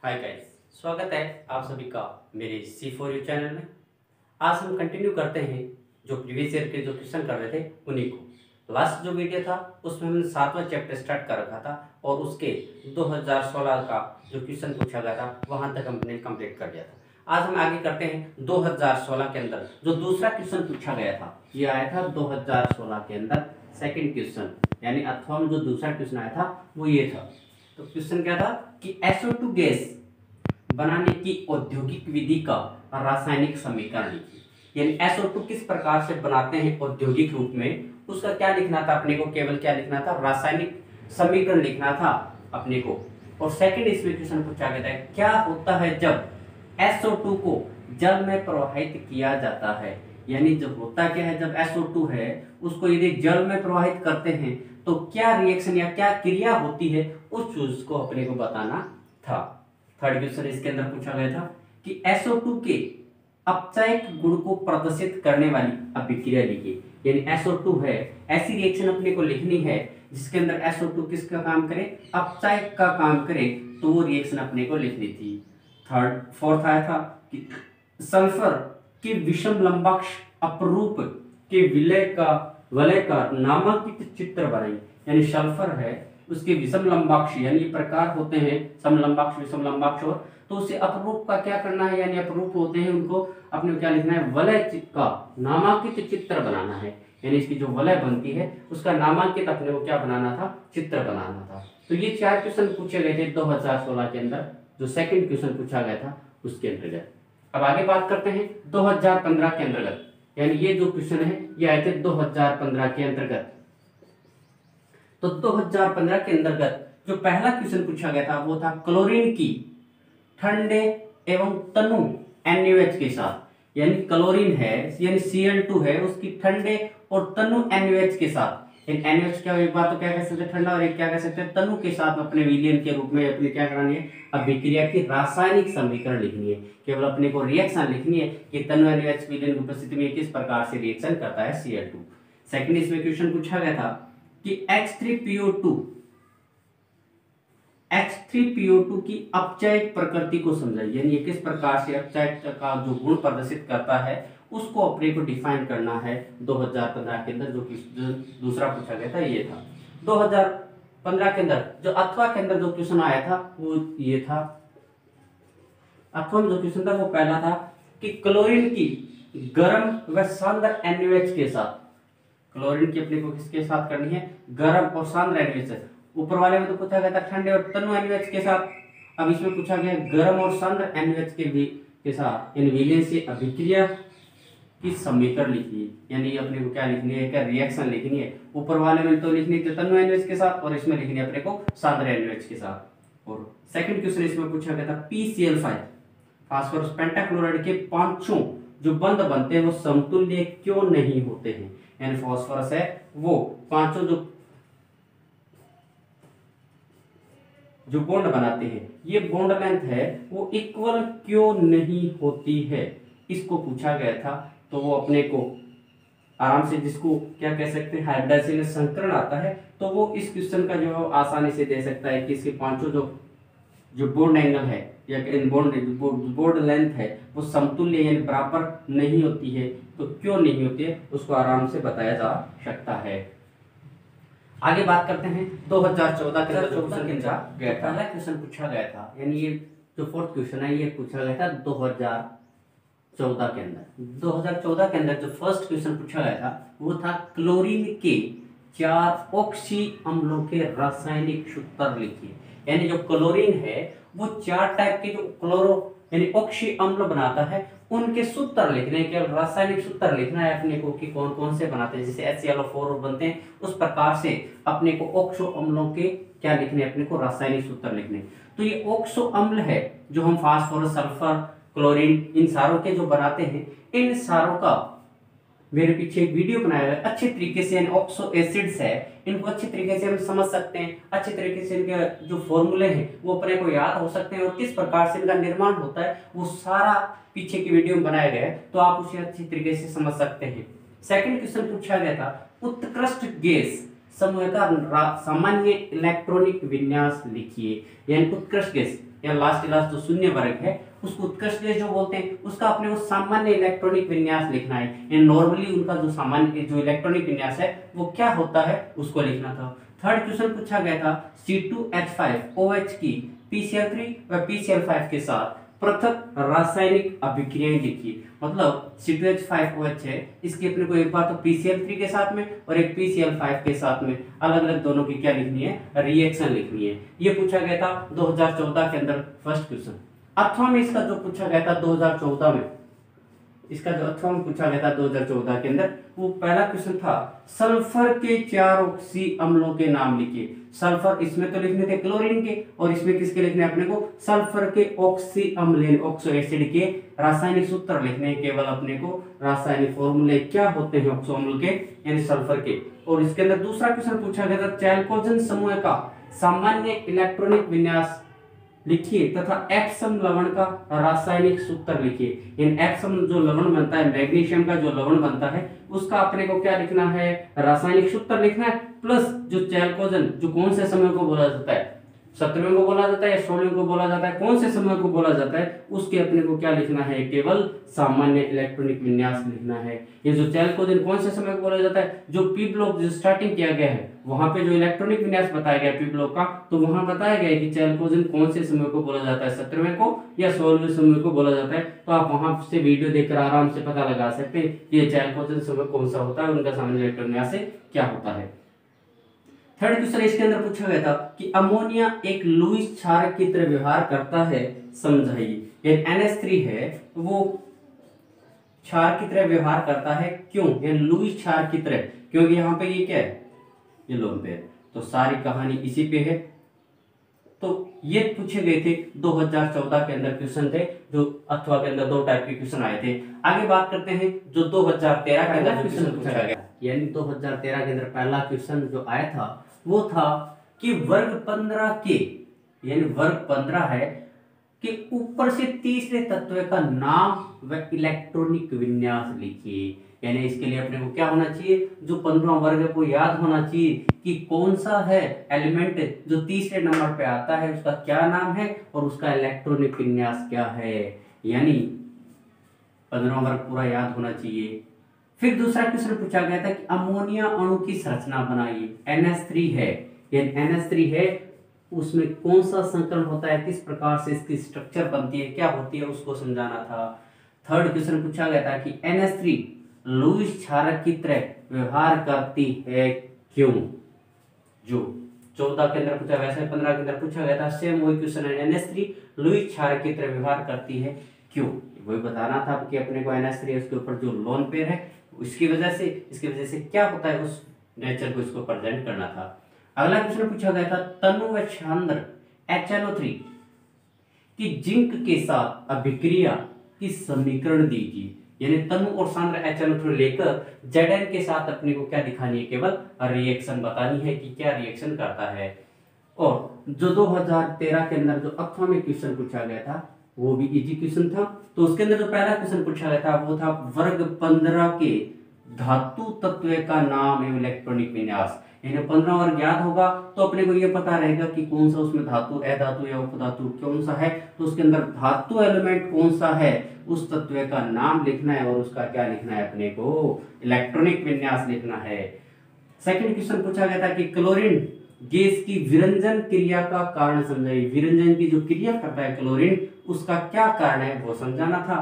Hi guys, स्वागत है आप सभी का मेरे C4U चैनल में। आज हम कंटिन्यू करते हैं जो प्रीवियस ईयर के जो क्वेश्चन कर रहे थे उन्हीं को। लास्ट जो वीडियो था उसमें हमने 7वां चैप्टर स्टार्ट कर रखा था और उसके 2016 का जो क्वेश्चन पूछा गया था वहां तक हमने कंप्लीट कर दिया था। आज हम आगे करते हैं 2016 के अंदर जो दूसरा क्वेश्चन पूछा गया था। ये आया था 2016 के अंदर सेकेंड क्वेश्चन, यानी अथवा में जो दूसरा क्वेश्चन आया था वो ये था। तो क्वेश्चन क्या था कि SO2 गैस बनाने की औद्योगिक विधि का रासायनिक समीकरण लिखिए। यानी SO2 किस प्रकार से बनाते हैं औद्योगिक रूप में, उसका क्या लिखना था अपने को, केवल क्या लिखना था, रासायनिक समीकरण लिखना था अपने को। और सेकंड इसमें क्वेश्चन पूछा गया था क्या होता है जब SO2 को जल में प्रवाहित किया जाता है। यानी जब होता क्या है, जब SO2 है उसको यदि जल में प्रवाहित करते हैं तो क्या रिएक्शन या क्या क्रिया होती है, उस चीज को अपने को बताना था। थर्ड क्वेश्चन इसके अंदर पूछा गया था कि SO2 के अपचयक गुण को प्रदर्शित करने वाली अभिक्रिया लिखिए। यानी SO2 है, ऐसी रिएक्शन अपने को लिखनी है जिसके अंदर SO2 किसका काम करे, अपचयक का काम करे, तो वो रिएक्शन अपने को लिखनी थी। फोर्थ आया था कि सल्फर के विषम लंबाक्ष अपरूप के वलय का नामांकित चित्र बनाइए। यानी सल्फर है उसके विषम लंबाक्ष यानी प्रकार होते हैं समलंबाक्ष विषम लंबाक्ष, और तो उसे अपरूप का क्या करना है, यानी अपरूप होते हैं उनको अपने क्या लिखना है, वलय का नामांकित चित्र बनाना है। यानी इसकी जो वलय बनती है उसका नामांकित अपने को क्या बनाना था, चित्र बनाना था। तो ये 4 क्वेश्चन पूछे गए थे 2016 के अंदर, जो सेकंड क्वेश्चन पूछा गया था उसके अंतर्गत। अब आगे बात करते हैं 2015 के अंतर्गत, यानी ये जो क्वेश्चन है ये आए थे 2015 के अंतर्गत। तो 2015 के अंतर्गत जो पहला क्वेश्चन पूछा गया था वो था क्लोरीन की ठंडे एवं तनु NaOH के साथ। यानी क्लोरीन है यानी Cl2 है, उसकी ठंडे और तनु NaOH के साथ। NaOH क्या, एक बार तो क्या कह सकते हैं ठंडा और एक क्या कह सकते हैं तनु के साथ अपने विलयन के रूप में अपने क्या करानी है, अभिक्रिया की रासायनिक समीकरण लिखनी है। केवल अपने को रिएक्शन लिखनी है कि तनु NaOH विलयन की उपस्थिति में किस प्रकार से रिएक्शन करता है Cl2। सेकंड इसमें क्वेश्चन पूछा गया था कि H3PO2 की अपचयक प्रकृति को समझाइए। यानी ये किस प्रकार से अपचयक का जो गुण प्रदर्शित करता है उसको अपने को डिफाइन करना है 2015 के अंदर। जो दूसरा पूछा गया था ये था। 2015 के अंदर जो अथवा के अंदर जो क्वेश्चन आया था वो ये था। अथवा में जो क्वेश्चन था वो पहला था कि क्लोरीन की गर्म व सांद्र NaOH के साथ, क्लोरीन की अपने को किसके साथ करनी है, गर्म और सांद्र NaOH। ऊपर वाले में तो पूछा गया था ठंडे और तनु NaOH के साथ, अब इसमें पूछा गया गर्म और सांद्र NaOH के साथ इन विलयन से अभिक्रिया की समीकरण लिखिए। यानी अपने को क्या लिखनी है, क्या रिएक्शन लिखनी है। ऊपर वाले में तो लिखनी थी तनु NaOH के साथ और इसमें लिखनी है अपने को सांद्र NaOH के साथ। और सेकंड क्वेश्चन इसमें पूछा गया था PCl5 फास्फोरस पेंटाक्लोराइड के पांचों जो बंध बनते हैं वो समतुल्य क्यों नहीं होते हैं। यानी फास्फोरस है वो पांचों जो बॉन्ड बनाते हैं, ये बॉन्ड लेंथ है वो इक्वल क्यों नहीं होती है, इसको पूछा गया था। तो वो अपने को आराम से, जिसको क्या कह सकते हैं हाइब्रिडाइजेशन में संकरण आता है, तो वो इस क्वेश्चन का जवाब आसानी से दे सकता है कि इसके पांचों जो बॉन्ड एंगल है या बॉन्ड लेंथ है वो समतुल्य यानी बराबर नहीं होती है। तो क्यों नहीं होती है उसको आराम से बताया जा सकता है। आगे बात करते हैं 2014 के अंदर पहला क्वेश्चन पूछा गया था। यानी ये जो फोर्थ क्वेश्चन है ये पूछा गया था 2014 के अंदर। 2014 के अंदर जो फर्स्ट क्वेश्चन पूछा गया था वो था क्लोरीन के 4 ऑक्सी अम्लों के रासायनिक सूत्र लिखिए। यानी जो क्लोरीन है वो 4 टाइप के जो क्लोरो यानी ऑक्सी अम्ल बनाता है उनके सूत्र लिखने के, रासायनिक सूत्र लिखना है अपने को कि कौन कौन से बनाते हैं। जैसे HClO4 बनते हैं उस प्रकार से अपने को ऑक्सो अम्लों के क्या लिखने, अपने को रासायनिक सूत्र लिखने। तो ये ऑक्सो अम्ल है जो हम फास्फोरस सल्फर क्लोरीन इन सारों के जो बनाते हैं, इन सारों का मेरे पीछे एक वीडियो बनाया है अच्छे तरीके से। यानी ऑक्सो एसिड्स है, इनको अच्छे तरीके से हम समझ सकते हैं, अच्छे तरीके से इनके जो फॉर्मूले हैं वो अपने को याद हो सकते हैं और किस प्रकार से इनका निर्माण होता है वो सारा पीछे की वीडियो में बनाया गया है, तो आप उसे अच्छी तरीके से समझ सकते हैं। सेकंड क्वेश्चन पूछा गया था उत्कृष्ट गैस समूह का सामान्य इलेक्ट्रॉनिक विन्यास लिखिए। यानी उत्कृष्ट गैस या लास्ट जो शून्य वर्ग है उसको उत्कृष्ट गैस जो बोलते हैं, उसका अपने को सामान्य इलेक्ट्रॉनिक विन्यास लिखना है। नॉर्मली उनका जो सामान्य जो इलेक्ट्रॉनिक विन्यास है वो क्या होता है उसको लिखना था। थर्ड क्वेश्चन पूछा गया था C2H5OH की PCl3 व PCl5 के साथ पृथक रासायनिक अभिक्रियाएं लिखिए। मतलब C2H5OH है, इसकी अपने को एक बार तो PCl3 के साथ में और एक PCl5 के साथ में अलग अलग दोनों की क्या लिखनी है, रिएक्शन लिखनी है। ये पूछा गया था 2014 के अंदर फर्स्ट क्वेश्चन। अथवा में इसका जो पूछा गया था 2014 में, इसका जो अथवा में पूछा गया था 2014 के अंदर, वो पहला क्वेश्चन था सल्फर के 4 ऑक्सी अम्लों के नाम लिखिए। सल्फर इसमें तो लिखने थे क्लोरीन के, और इसमें किसके लिखने अपने को, सल्फर के ऑक्सी अम्ल ऑक्सो एसिड के रासायनिक सूत्र लिखने हैं। केवल अपने को रासायनिक फॉर्मूले क्या होते हैं ऑक्सो अम्ल के यानी सल्फर के। और इसके अंदर दूसरा क्वेश्चन पूछा गया था चैल्कोजेन समूह का सामान्य इलेक्ट्रॉनिक विन्यास लिखिए तथा एप्सम लवण का रासायनिक सूत्र लिखिए। इन एप्सम जो लवण बनता है, मैग्नीशियम का जो लवण बनता है, उसका अपने को क्या लिखना है, रासायनिक सूत्र लिखना है। प्लस जो चैल्कोजेन जो कौन से समूह को बोला जाता है, 17वें को बोला जाता है या 16वें को बोला जाता है, कौन से समूह को बोला जाता है, उसके अपने को क्या लिखना है, केवल सामान्य इलेक्ट्रॉनिक विन्यास लिखना है। ये जो चैल्कोजेन कौन से समूह को बोला जाता है, जो पी ब्लॉक जो स्टार्टिंग किया गया है वहां पे जो इलेक्ट्रॉनिक विन्यास बताया गया पी ब्लॉक का, तो वहां बताया गया है कि चैल्कोजेन कौन से समूह को बोला जाता है, 17वें को या 16वें समूह को बोला जाता है। तो आप वहां से वीडियो देखकर आराम से पता लगा सकते हैं कि ये चैल्कोजेन समूह कौन सा होता है, उनका सामान्य इलेक्ट्रॉनिक विन्यास से क्या होता है। थर्ड क्वेश्चन इसके अंदर पूछा गया था कि अमोनिया एक लुईस क्षारक की तरह व्यवहार करता है, समझाइए। ये NH3 है वो क्षार की तरह व्यवहार करता है, क्यों, ये लुईस क्षार की तरह, क्योंकि यहाँ पे ये क्या है, ये लोन पे है। तो सारी कहानी इसी पे है। तो ये पूछे गए थे 2014 के अंदर क्वेश्चन थे, जो अथवा के अंदर 2 टाइप के क्वेश्चन आए थे। आगे बात करते हैं जो 2013 के अंदर क्वेश्चन पूछा गया, यानी 2013 के अंदर पहला क्वेश्चन जो आया था वो था कि वर्ग 15 के, यानी वर्ग 15 है कि ऊपर से तीसरे तत्व का नाम व इलेक्ट्रॉनिक विन्यास लिखिए। यानी इसके लिए अपने को क्या होना चाहिए, जो 15वां वर्ग को याद होना चाहिए कि कौन सा है एलिमेंट जो तीसरे नंबर पे आता है, उसका क्या नाम है और उसका इलेक्ट्रॉनिक विन्यास क्या है। यानी 15वां वर्ग पूरा याद होना चाहिए। फिर दूसरा क्वेश्चन पूछा गया था कि अमोनिया अणु की संरचना बनाइए। NH3 है, ये NH3 है, उसमें कौन सा संकरण होता है, किस प्रकार से इसकी स्ट्रक्चर बनती है, क्या होती है, उसको समझाना था। थर्ड क्वेश्चन पूछा गया था कि NH3 लुईस क्षारक की तरह व्यवहार करती है, क्यों। जो 14 के अंदर पूछा, वैसे 15 के अंदर पूछा गया था, सेम वही क्वेश्चन है, NH3 लुईस क्षारक की तरह व्यवहार करती है, क्यों, वही बताना था कि अपने को NH3 उसके ऊपर जो लोन पेयर है इसकी वजह से क्या होता है, उस नेचर को इसको प्रेजेंट करना था। अगला क्वेश्चन पूछा गया था तनु व छांद्र HNO3 की जिंक के साथ अभिक्रिया की समीकरण दीजिए। यानी तनु और सांद्र HNO3 लेकर Zn के साथ अपने को क्या दिखानी है, केवल रिएक्शन बतानी है कि क्या रिएक्शन करता है। और जो 2013 के अंदर जो अथवा में क्वेश्चन पूछा गया था वो भी इजी क्वेश्चन था। तो उसके अंदर जो पहला क्वेश्चन पूछा गया था वो था वर्ग 15 के धातु तत्व का नाम एवं इलेक्ट्रॉनिक विन्यास। यानी 15 वर्ग याद होगा तो अपने को ये पता रहेगा कि कौन सा उसमें धातु, अधातु या उपधातु कौन सा है। तो उसके अंदर धातु एलिमेंट कौन सा है उस तत्व का नाम लिखना है और उसका क्या लिखना है, अपने को इलेक्ट्रॉनिक विन्यास लिखना है। सेकंड क्वेश्चन पूछा गया था कि क्लोरीन गैस की विरंजन क्रिया का कारण समझाइए। विरंजन की जो क्रिया करता है क्लोरीन, उसका क्या कारण है वो समझाना था।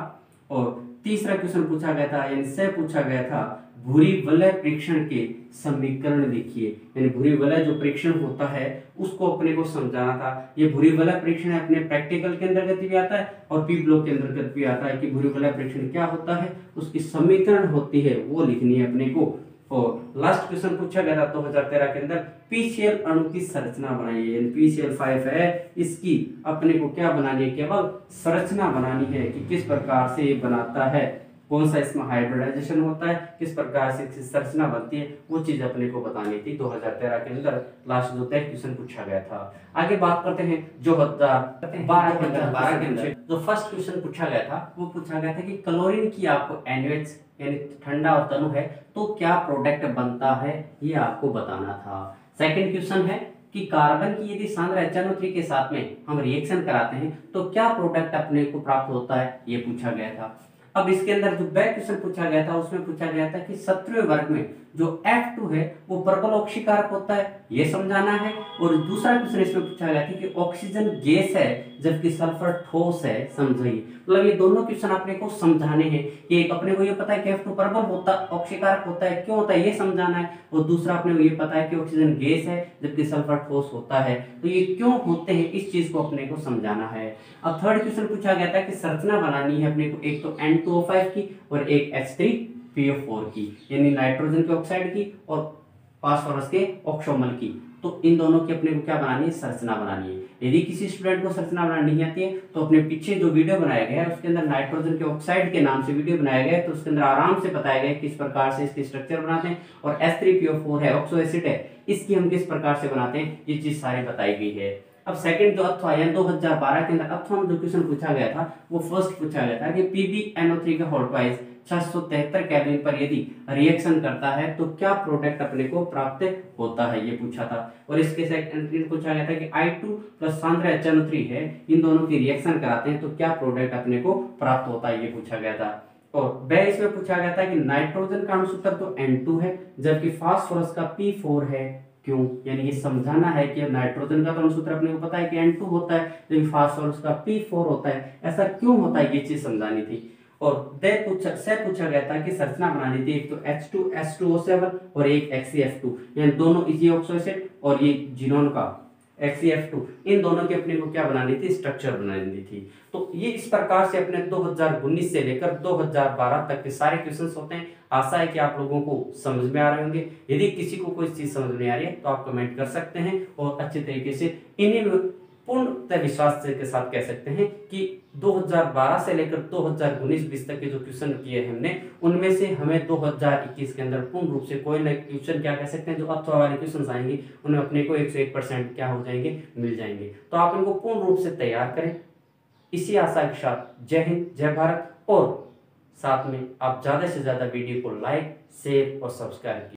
और तीसरा क्वेश्चन पूछा गया था, यानी से पूछा गया था भूरी वलय परीक्षण के समीकरण लिखिए। यानी भूरी वलय जो परीक्षण होता है उसको अपने को समझाना था। ये भूरी वलय परीक्षण अपने प्रैक्टिकल के अंतर्गत भी आता है और पी ब्लॉक के अंतर्गत भी आता है कि भूरी वलय परीक्षण क्या होता है, उसकी समीकरण होती है वो लिखनी है अपने को। और लास्ट क्वेश्चन पूछा गया था 2013 के अंदर PCl अणु की संरचना बनाइए। PCl5 है, इसकी अपने को क्या बनानी है, केवल संरचना बनानी है कि किस प्रकार से ये बनाता है, कौन सा इसमें हाइब्रिडाइजेशन होता है, किस प्रकार से इसकी संरचना बनती है, वो चीज अपने को बतानी थी 2013 के अंदर। लास्ट जो क्वेश्चन पूछा गया था। आगे बात करते हैं जो 2012 के अंदर जो फर्स्ट क्वेश्चन पूछा गया था वो पूछा गया था कि क्लोरीन की आपको NaOH यानी ठंडा और तनु है तो क्या प्रोडक्ट बनता है, ये आपको बताना था। सेकंड क्वेश्चन है कि कार्बन की यदि सांद्रता HNO3 के साथ में हम रिएक्शन कराते हैं तो क्या प्रोडक्ट अपने को प्राप्त होता है, ये पूछा गया था। अब इसके अंदर जो बैक क्वेश्चन पूछा गया था उसमें पूछा गया था कि 17वें वर्ग में जो F2 है वो प्रबल ऑक्सीकारक होता है, ये समझाना है। और दूसरा क्वेश्चन इसमें पूछा गया था कि ऑक्सीजन गैस है जबकि सल्फर ठोस है, समझिए। मतलब ये दोनों क्वेश्चन अपने को समझाने हैं कि एक अपने को ये पता है कि F2 प्रबल होता ऑक्सीकारक होता है, क्यों होता है ये समझाना है। और दूसरा अपने को ये पता है कि ऑक्सीजन गैस है जबकि सल्फर ठोस होता है, तो ये क्यों होते हैं इस चीज को अपने को समझाना है। अब थर्ड क्वेश्चन पूछा गया था कि संरचना बनानी है अपने को एक तो N2O5 की और एक H3PO4 की, यानी नाइट्रोजन के ऑक्साइड की और फास्फोरस के ऑक्सोमल की। तो इन दोनों की अपने को क्या बनानी है, संरचना बनानी है। यदि किसी स्टूडेंट को संरचना बनानी नहीं आती है तो अपने पीछे जो वीडियो बनाया गया है उसके अंदर नाइट्रोजन के ऑक्साइड के नाम से वीडियो बनाया गया है, तो उसके अंदर आराम से बताया गया है किस प्रकार से इसकी स्ट्रक्चर बनाते हैं। और H3PO4 है, ऑक्सो एसिड है, इसकी हम किस प्रकार से बनाते हैं, ये चीज सारी बताई गई है। अब सेकंड जो अथवा यानी 2012 के अंदर अथवा में जो क्वेश्चन पूछा गया था वो फर्स्ट पूछा गया था कि PbNO3 का होल ट्वाइस 673 केल्विन पर यदि रिएक्शन करता है तो क्या प्रोडक्ट अपने को प्राप्त होता है, ये पूछा था। और इसके सेकंड पूछा गया था कि I2 प्लस सांद्रता HNO3 है, इन दोनों की रिएक्शन कराते हैं तो क्या प्रोडक्ट अपने को प्राप्त होता है, ये पूछा गया था। और वह इसमें पूछा गया था कि नाइट्रोजन का अणुसूत्र तो N2 है जबकि फास्फोरस का P4 है, क्यों, यानी ये समझाना है कि नाइट्रोजन का तो अणुसूत्र अपने को पता है कि N2 होता है लेकिन फास्फोरस का P4 होता है, ऐसा क्यों होता है, ये चीज समझानी थी। और पूछा गया था कि संरचना बनानी थी एक तो H2H2O7 और एक HCF2, यानी दोनों इसी ऑक्सो एसिड और ये जीनोन का HCF2, इन दोनों की अपने को क्या बनानी थी, स्ट्रक्चर बनानी थी। तो ये इस प्रकार से अपने 2019 से लेकर 2012 तक के सारे क्वेश्चंस होते हैं। आशा है कि आप लोगों को समझ में आ रहे होंगे। यदि किसी को कोई चीज समझ में आ रही है तो आप कमेंट कर सकते हैं और अच्छे तरीके से इन्हीं पूर्ण विश्वास के साथ कह सकते हैं कि 2012 से लेकर 2019-20 तक के जो क्वेश्चन किए हैं हमने, उनमें से हमें 2021 के अंदर पूर्ण रूप से कोई ना क्वेश्चन क्या कह सकते हैं जो अथवा वाले क्वेश्चन आएंगे उनमें अपने को 101% क्या हो जाएंगे, मिल जाएंगे। तो आप इनको पूर्ण रूप से तैयार करें, इसी आशा के साथ जय हिंद, जय भारत। और साथ में आप ज्यादा से ज्यादा वीडियो को लाइक, शेयर और सब्सक्राइब कीजिए।